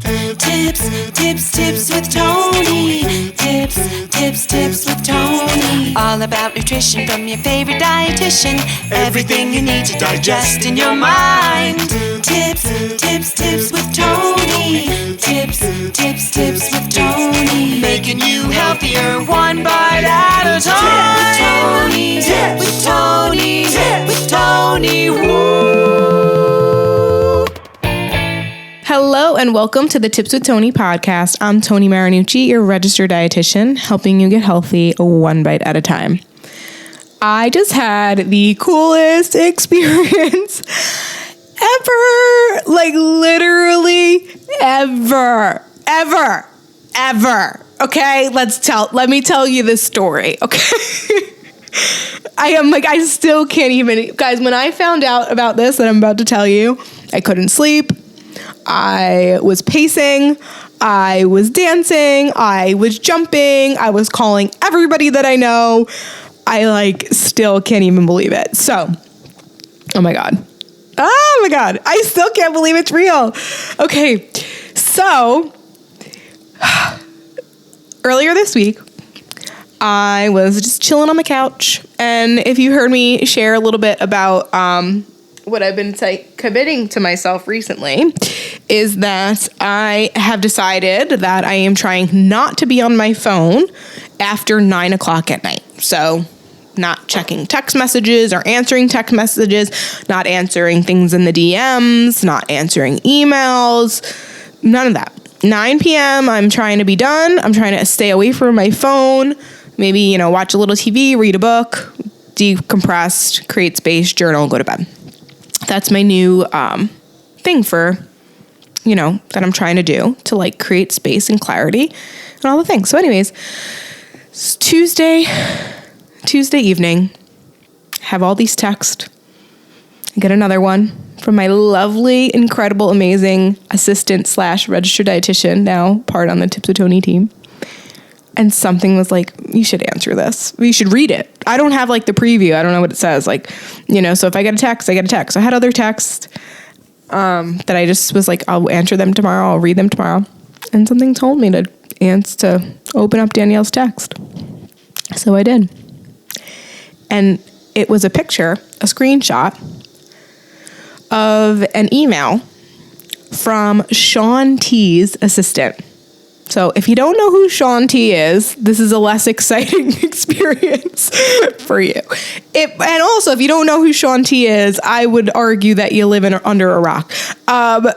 Tips with Tony. Tips with Tony. All about nutrition from your favorite dietitian. Everything you need to digest in your mind. Tips with Tony. Tips with Tony. Making you healthier one bite at a time. With Tony. Woo. Hello and welcome to the Tips with Tony podcast. I'm Tony Marinucci, your registered dietitian, helping you get healthy one bite at a time. I just had the coolest experience ever, like literally ever. Okay, let me tell you this story, okay? I still can't even, guys, when I found out about this that I'm about to tell you, I couldn't sleep. I was pacing, I was dancing, I was jumping, I was calling everybody that I know. I still can't even believe it. So, oh my God, I still can't believe it's real. Okay, so earlier this week, I was just chilling on my couch, and if you heard me share a little bit about what I've been committing to myself recently is that I have decided that I am trying not to be on my phone after 9 o'clock at night. So not checking text messages or answering text messages, not answering things in the DMs, not answering emails, none of that. 9 p.m., I'm trying to be done. I'm trying to stay away from my phone, maybe, watch a little TV, read a book, decompress, create space, journal, go to bed. That's my new thing for, that I'm trying to do to create space and clarity and all the things. So anyways, it's Tuesday evening, have all these texts. I get another one from my lovely, incredible, amazing assistant / registered dietitian, now part on the Tips with Tony team. And something was like, you should answer this. You should read it. I don't have the preview. I don't know what it says. So if I get a text, I get a text. I had other texts that I just was like, I'll answer them tomorrow. I'll read them tomorrow. And something told me to open up Danielle's text. So I did. And it was a picture, a screenshot of an email from Shaun T's assistant. So if you don't know who Shaun T is, this is a less exciting experience for you. And also, if you don't know who Shaun T is, I would argue that you live under a rock,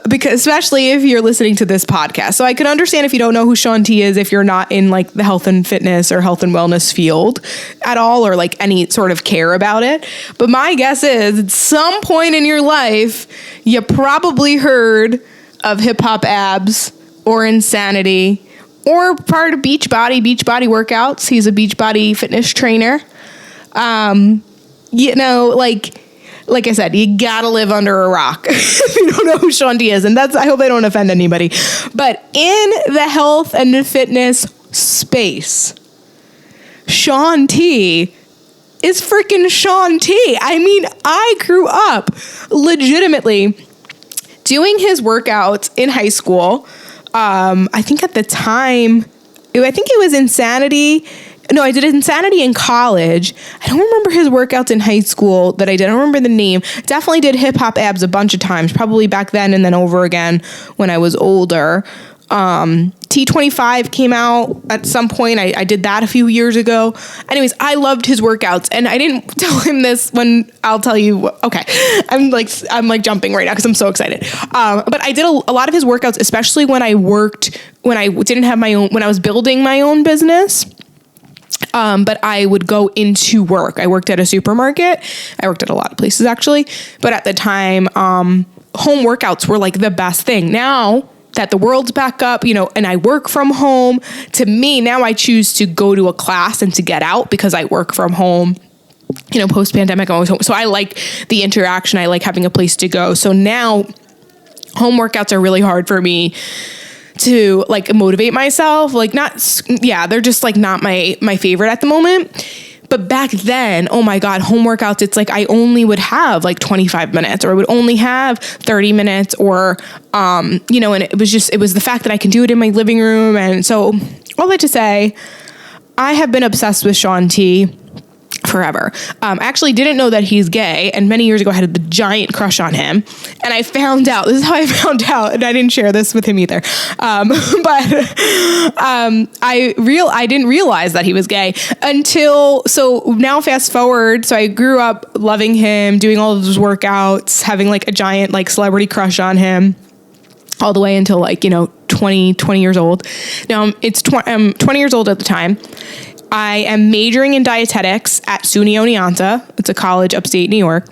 because especially if you're listening to this podcast. So I can understand if you don't know who Shaun T is, if you're not in the health and fitness or health and wellness field at all, or any sort of care about it. But my guess is at some point in your life, you probably heard of Hip Hop Abs or Insanity, or part of Beachbody workouts. He's a Beachbody fitness trainer. Like I said, you gotta live under a rock if you don't know who Shaun T is. And I hope I don't offend anybody. But in the health and fitness space, Shaun T is freaking Shaun T. I mean, I grew up legitimately doing his workouts in high school. I think at the time, I think it was Insanity. No, I did Insanity in college. I don't remember his workouts in high school that I did. I don't remember the name. Definitely did Hip Hop Abs a bunch of times, probably back then and then over again when I was older. T25 came out at some point. I did that a few years ago. Anyways, I loved his workouts, and I didn't tell him this when I'll tell you. Okay, I'm jumping right now because I'm so excited. But I did a lot of his workouts, especially when I didn't have my own, when I was building my own business. But I would go into work. I worked at a supermarket. I worked at a lot of places actually, but at the time, home workouts were the best thing. Now that the world's back up, and I work from home, to me, now I choose to go to a class and to get out because I work from home. Post-pandemic, I'm always home. So I like the interaction. I like having a place to go. So now home workouts are really hard for me to motivate myself. They're just not my favorite at the moment. But back then, oh my God, home workouts, it's like I only would have like 25 minutes or I would only have 30 minutes or, and it was the fact that I can do it in my living room. And so all that to say, I have been obsessed with Shaun T forever. I actually didn't know that he's gay, and many years ago I had the giant crush on him, and I found out, this is how I found out, and I didn't share this with him either, I didn't realize that he was gay so now fast forward, so I grew up loving him, doing all of those workouts, having like a giant like celebrity crush on him, all the way until 20 years old. Now I'm 20 years old at the time. I am majoring in dietetics at SUNY Oneonta. It's a college upstate New York.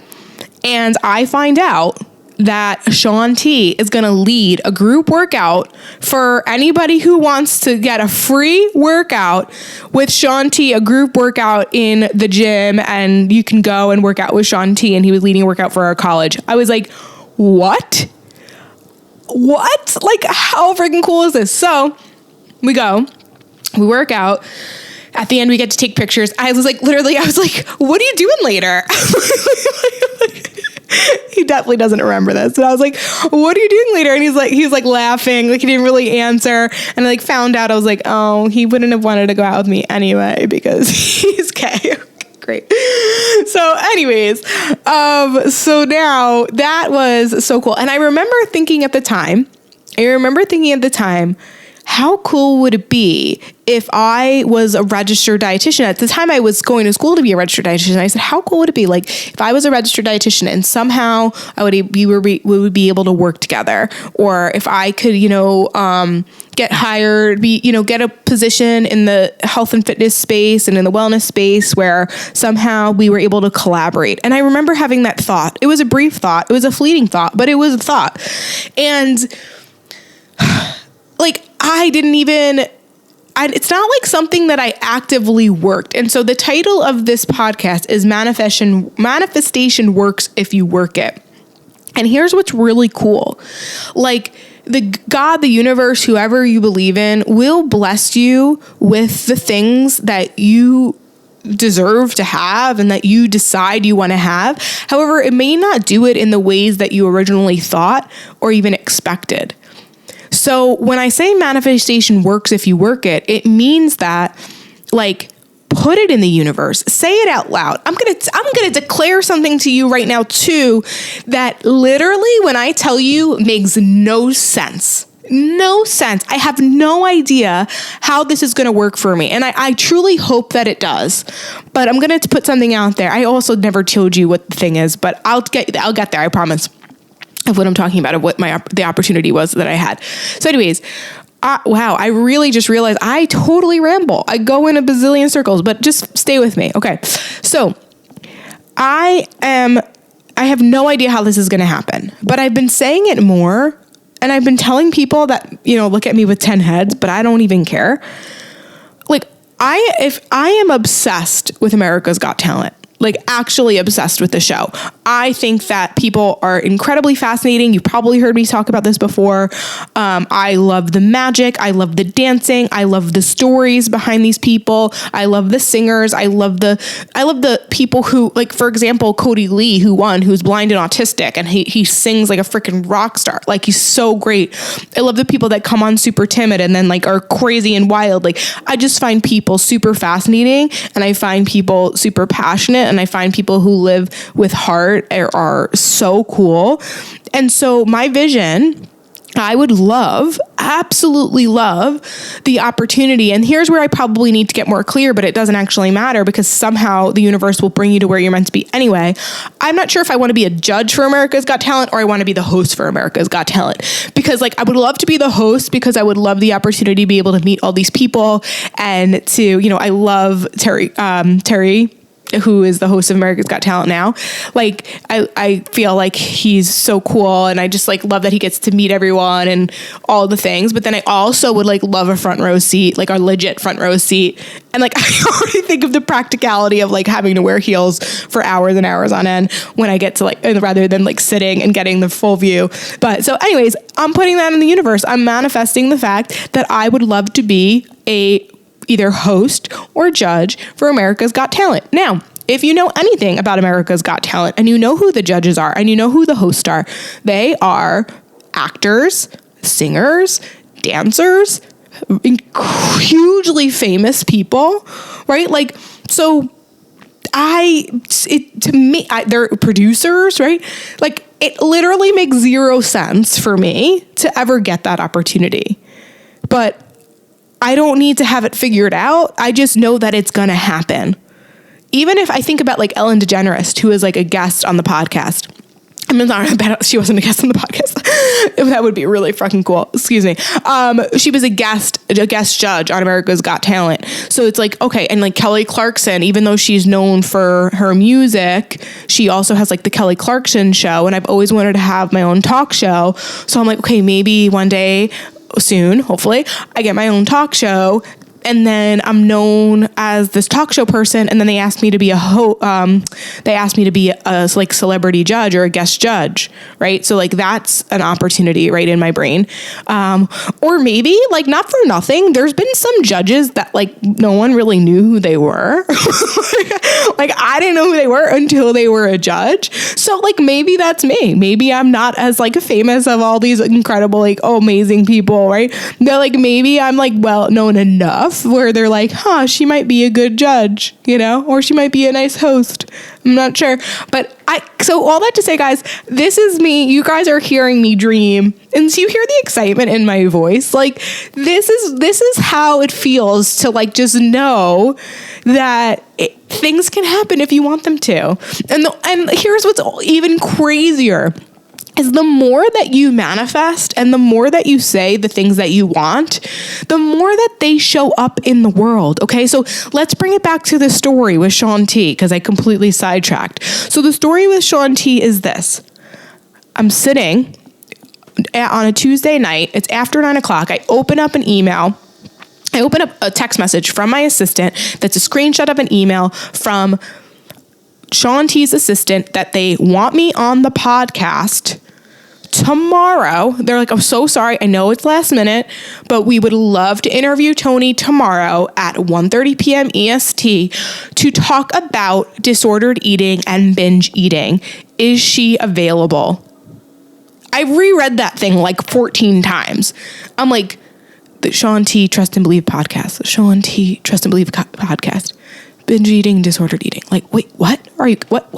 And I find out that Shaun T is going to lead a group workout for anybody who wants to get a free workout with Shaun T, a group workout in the gym, and you can go and work out with Shaun T, and he was leading a workout for our college. I was like, what? Like, how freaking cool is this? So we go, we work out. At the end, we get to take pictures. I was like, what are you doing later? He definitely doesn't remember this. And I was like, what are you doing later? And he was like laughing, like he didn't really answer. And I like found out, I was like, oh, he wouldn't have wanted to go out with me anyway because he's gay. Great. So anyways, so now that was so cool. And I remember thinking at the time, how cool would it be if I was a registered dietitian? At the time I was going to school to be a registered dietitian. I said, how cool would it be? Like if I was a registered dietitian and somehow we would be able to work together, or if I could, get hired, get a position in the health and fitness space and in the wellness space where somehow we were able to collaborate. And I remember having that thought. It was a brief thought. It was a fleeting thought, but it was a thought. And like, it's not like something that I actively worked. And so the title of this podcast is Manifestation Works If You Work It. And here's what's really cool. Like the God, the universe, whoever you believe in will bless you with the things that you deserve to have and that you decide you want to have. However, it may not do it in the ways that you originally thought or even expected. So when I say manifestation works if you work it, it means that, like, put it in the universe. Say it out loud. I'm gonna declare something to you right now too that literally, when I tell you, makes no sense. No sense. I have no idea how this is going to work for me. And I truly hope that it does. But I'm going to put something out there. I also never told you what the thing is, but I'll get there, I promise. Of what I'm talking about, of what the opportunity was that I had. So anyways, wow, I really just realized I totally ramble. I go in a bazillion circles, but just stay with me. Okay. So I have no idea how this is going to happen, but I've been saying it more, and I've been telling people that, look at me with 10 heads, but I don't even care. Like if I am obsessed with America's Got Talent, like actually obsessed with the show. I think that people are incredibly fascinating. You've probably heard me talk about this before. I love the magic. I love the dancing. I love the stories behind these people. I love the singers. I love the people who, like, for example, Cody Lee, who won, who's blind and autistic, and he sings like a freaking rock star. Like, he's so great. I love the people that come on super timid and then like are crazy and wild. Like, I just find people super fascinating, and I find people super passionate, and I find people who live with heart are so cool. And so my vision, I would absolutely love the opportunity. And here's where I probably need to get more clear, but it doesn't actually matter because somehow the universe will bring you to where you're meant to be anyway. I'm not sure if I want to be a judge for America's Got Talent or I want to be the host for America's Got Talent, because like I would love to be the host because I would love the opportunity to be able to meet all these people and to, I love Terry, who is the host of America's Got Talent now. Like, I feel like he's so cool, and I just like love that he gets to meet everyone and all the things. But then I also would like love a front row seat, like a legit front row seat. And like, I already think of the practicality of like having to wear heels for hours and hours on end when I get to like, rather than like sitting and getting the full view. But so anyways, I'm putting that in the universe. I'm manifesting the fact that I would love to be a either host or judge for America's Got Talent. Now, if you know anything about America's Got Talent and you know who the judges are and you know who the hosts are, they are actors, singers, dancers, hugely famous people, right? Like, so they're producers, right? Like, it literally makes zero sense for me to ever get that opportunity. But I don't need to have it figured out. I just know that it's going to happen. Even if I think about like Ellen DeGeneres, who is like a guest on the podcast. I mean, she wasn't a guest on the podcast. That would be really fucking cool. Excuse me. She was a guest judge on America's Got Talent. So it's like, okay. And like Kelly Clarkson, even though she's known for her music, she also has like the Kelly Clarkson show. And I've always wanted to have my own talk show. So I'm like, okay, maybe one day soon, hopefully, I get my own talk show. And then I'm known as this talk show person, and then they asked me to be a like celebrity judge or a guest judge, right? So like that's an opportunity right in my brain. Or maybe like not for nothing, there's been some judges that like no one really knew who they were. Like I didn't know who they were until they were a judge. So like maybe that's me. Maybe I'm not as like famous of all these incredible like amazing people, right? They're like maybe I'm like well known enough where they're like, she might be a good judge, you know, or she might be a nice host. I'm not sure. But so all that to say, guys, this is me. You guys are hearing me dream. And so you hear the excitement in my voice. Like this is how it feels to like just know that things can happen if you want them to. And here's what's even crazier. Is the more that you manifest and the more that you say the things that you want, the more that they show up in the world. Okay, so let's bring it back to the story with Shaun T, because I completely sidetracked. So the story with Shaun T is this. I'm sitting on a Tuesday night. It's after 9 o'clock. I open up an email. I open up a text message from my assistant that's a screenshot of an email from Shaun T's assistant that they want me on the podcast tomorrow. They're like, I'm so sorry. I know it's last minute, but we would love to interview Toni tomorrow at 1:30 p.m. EST to talk about disordered eating and binge eating. Is she available? I reread that thing like 14 times. I'm like, the Shaun T Trust and Believe podcast. The Shaun T Trust and Believe podcast. Binge eating, disordered eating. Like, wait, what? Are you, what?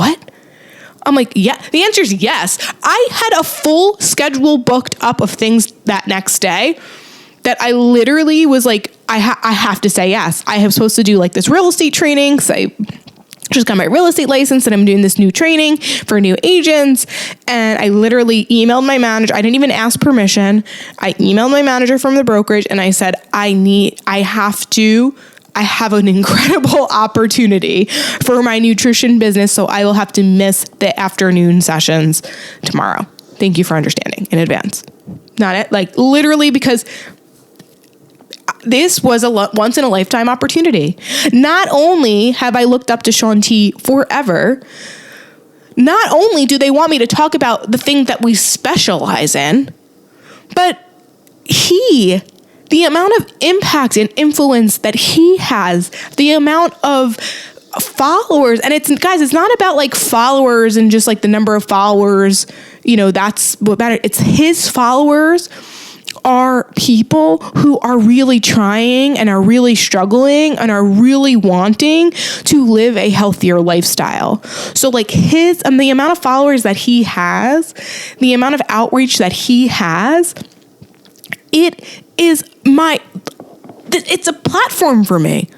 I'm like, yeah. The answer is yes. I had a full schedule booked up of things that next day that I literally was like, I have to say yes. I am supposed to do like this real estate training because I just got my real estate license and I'm doing this new training for new agents. And I literally emailed my manager. I didn't even ask permission. I emailed my manager from the brokerage and I said, I have an incredible opportunity for my nutrition business, so I will have to miss the afternoon sessions tomorrow. Thank you for understanding in advance. Not it, like literally, because this was a once in a lifetime opportunity. Not only have I looked up to Shaun T forever, not only do they want me to talk about the thing that we specialize in, but the amount of impact and influence that he has, the amount of followers, and it's not about like followers and just like the number of followers, you know, that's what matters. It's his followers are people who are really trying and are really struggling and are really wanting to live a healthier lifestyle. So like the amount of followers that he has, the amount of outreach that he has, it's a platform for me.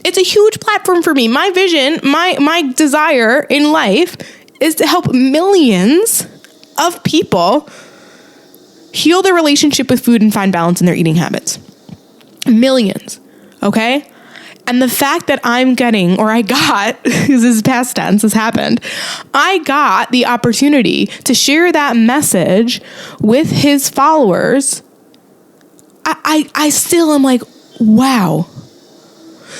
It's a huge platform for me. My vision, my desire in life is to help millions of people heal their relationship with food and find balance in their eating habits. Millions. Okay? And the fact that I got, because this is past tense, has happened, I got the opportunity to share that message with his followers. I still am like, wow.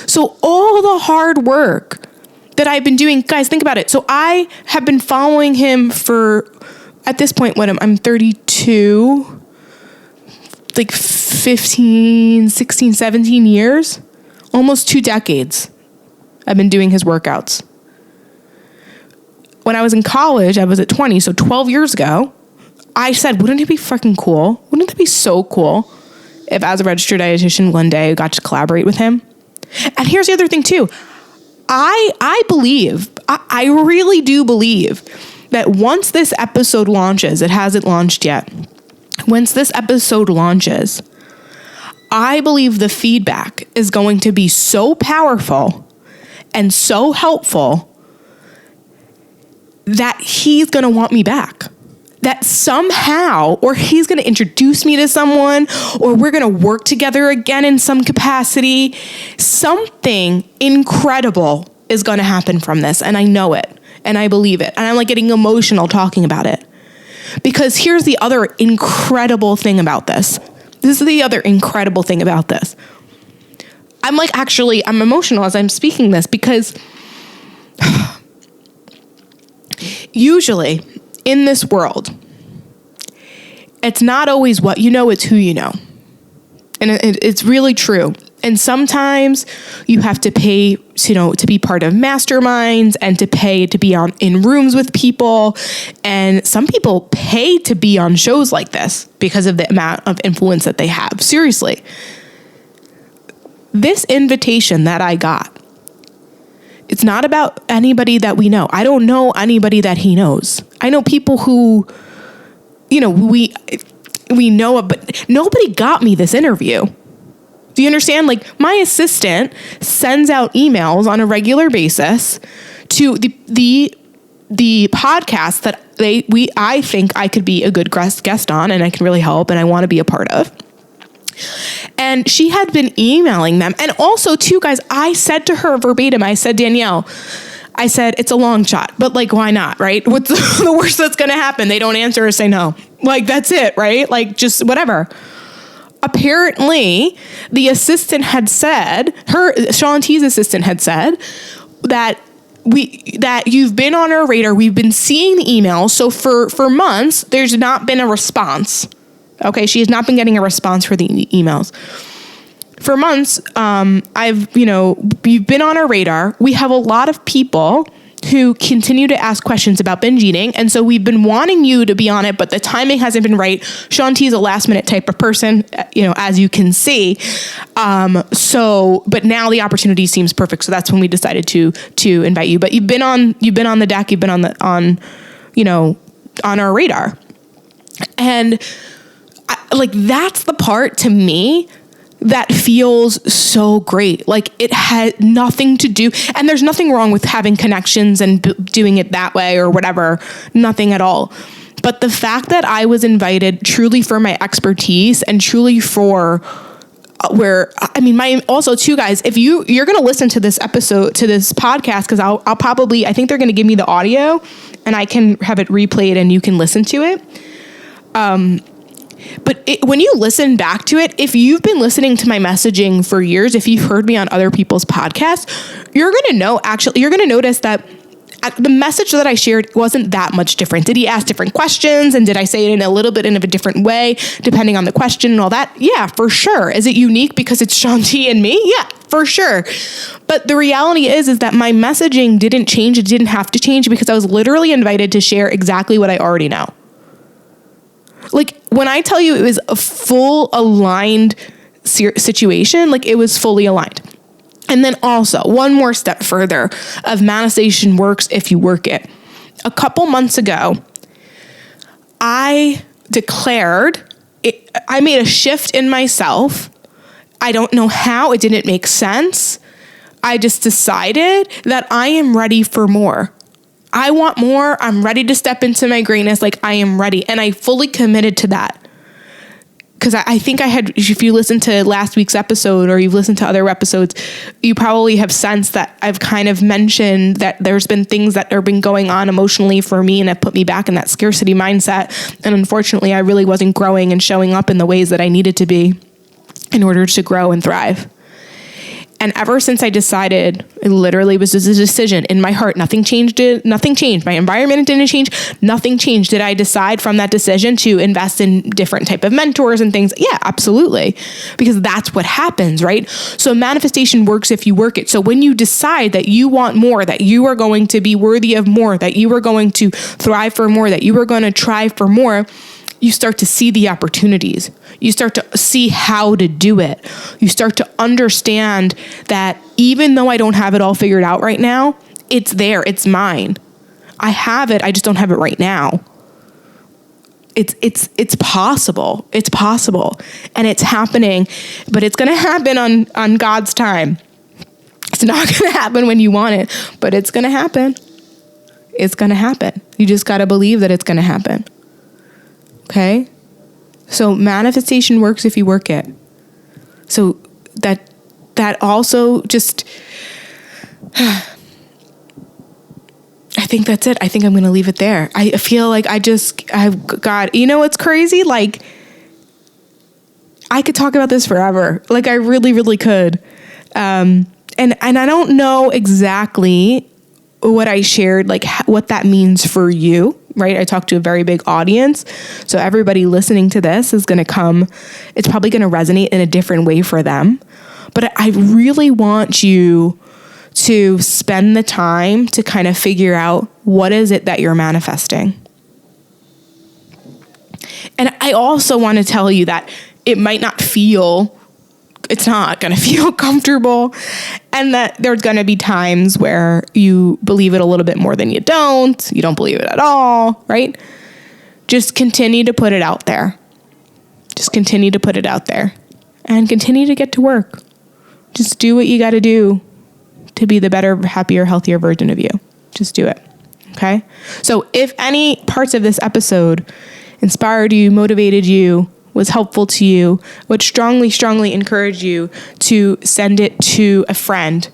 So all the hard work that I've been doing, guys, think about it. So I have been following him for, at this point, when I'm 32, like 15, 16, 17 years, almost 2 decades, I've been doing his workouts. When I was in college, I was at 20, so 12 years ago, I said, wouldn't it be fucking cool? Wouldn't it be so cool if as a registered dietitian one day I got to collaborate with him? And here's the other thing too. I believe, I really do believe that once this episode launches, it hasn't launched yet. Once this episode launches, I believe the feedback is going to be so powerful and so helpful that he's going to want me back. That somehow, or he's going to introduce me to someone, or we're going to work together again in some capacity. Something incredible is going to happen from this, and I know it, and I believe it, and I'm like getting emotional talking about it. Because here's the other incredible thing about this. This is the other incredible thing about this. I'm emotional as I'm speaking this because usually in this world, it's not always what you know, it's who you know. And it's really true. And sometimes you have to pay, to be part of masterminds and to pay to be in rooms with people. And some people pay to be on shows like this because of the amount of influence that they have. Seriously. This invitation that I got, it's not about anybody that we know. I don't know anybody that he knows. I know people who, we know, but nobody got me this interview. Do you understand? Like, my assistant sends out emails on a regular basis to the podcast that I think I could be a good guest on, and I can really help, and I want to be a part of. And she had been emailing them. And also, too, guys, I said to her verbatim, I said, Danielle, I said, it's a long shot, but like, why not, right? What's the worst that's going to happen? They don't answer or say no. Like, that's it, right? Like, just whatever. Apparently, the assistant had said, Shaun T's assistant had said that you've been on our radar. We've been seeing the emails. So for months, there's not been a response. Okay, she has not been getting a response for the emails. For months, you've been on our radar. We have a lot of people who continue to ask questions about binge eating. And so we've been wanting you to be on it, but the timing hasn't been right. Shaun T is a last minute type of person, as you can see. But now the opportunity seems perfect. So that's when we decided to invite you. But you've been on the deck, you've been on our radar. And that's the part to me that feels so great. Like, it had nothing to do, and there's nothing wrong with having connections and doing it that way or whatever, nothing at all. But the fact that I was invited truly for my expertise and truly for also too, guys, if you're going to listen to this episode, to this podcast, cause I'll probably, I think they're going to give me the audio and I can have it replayed and you can listen to it. But when you listen back to it, if you've been listening to my messaging for years, if you've heard me on other people's podcasts, you're going to notice that the message that I shared wasn't that much different. Did he ask different questions? And did I say it in a little bit of a different way, depending on the question and all that? Yeah, for sure. Is it unique because it's Shaun T and me? Yeah, for sure. But the reality is that my messaging didn't change. It didn't have to change because I was literally invited to share exactly what I already know. Like, when I tell you it was a full aligned situation, like, it was fully aligned. And then also, one more step further of manifestation works if you work it. A couple months ago, I declared, I made a shift in myself. I don't know how, it didn't make sense. I just decided that I am ready for more. I want more. I'm ready to step into my greatness. Like, I am ready. And I fully committed to that. Because I think if you listen to last week's episode or you've listened to other episodes, you probably have sensed that I've kind of mentioned that there's been things that have been going on emotionally for me and have put me back in that scarcity mindset. And unfortunately, I really wasn't growing and showing up in the ways that I needed to be in order to grow and thrive. And ever since I decided, it literally was just a decision in my heart. Nothing changed. Nothing changed. My environment didn't change. Nothing changed. Did I decide from that decision to invest in different type of mentors and things? Yeah, absolutely. Because that's what happens, right? So manifestation works if you work it. So when you decide that you want more, that you are going to be worthy of more, that you are going to thrive for more, that you are going to try for more, you start to see the opportunities. You start to see how to do it. You start to understand that even though I don't have it all figured out right now, it's there. It's mine. I have it. I just don't have it right now. It's possible. It's possible. And it's happening, but it's going to happen on God's time. It's not going to happen when you want it, but it's going to happen. It's going to happen. You just got to believe that it's going to happen. Okay? So manifestation works if you work it. So that also just, I think that's it. I think I'm going to leave it there. I feel like God, you know what's crazy? Like, I could talk about this forever. Like, I really, really could. And I don't know exactly what I shared, like what that means for you, right? I talked to a very big audience. So everybody listening to this is going to come, it's probably going to resonate in a different way for them. But I really want you to spend the time to kind of figure out what is it that you're manifesting. And I also want to tell you that it might not feel, it's not going to feel comfortable, and that there's going to be times where you believe it a little bit more than you don't believe it at all, right? Just continue to put it out there. Just continue to put it out there and continue to get to work. Just do what you got to do to be the better, happier, healthier version of you. Just do it. Okay? So if any parts of this episode inspired you, motivated you, was helpful to you, would strongly, strongly encourage you to send it to a friend,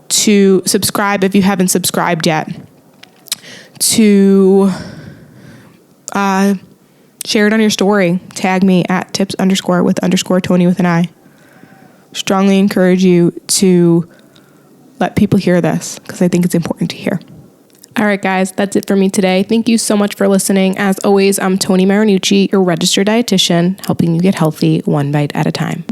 to subscribe if you haven't subscribed yet, to share it on your story. Tag me at tips_with_Tony with an I. Strongly encourage you to let people hear this because I think it's important to hear. All right, guys, that's it for me today. Thank you so much for listening. As always, I'm Tony Marinucci, your registered dietitian, helping you get healthy one bite at a time.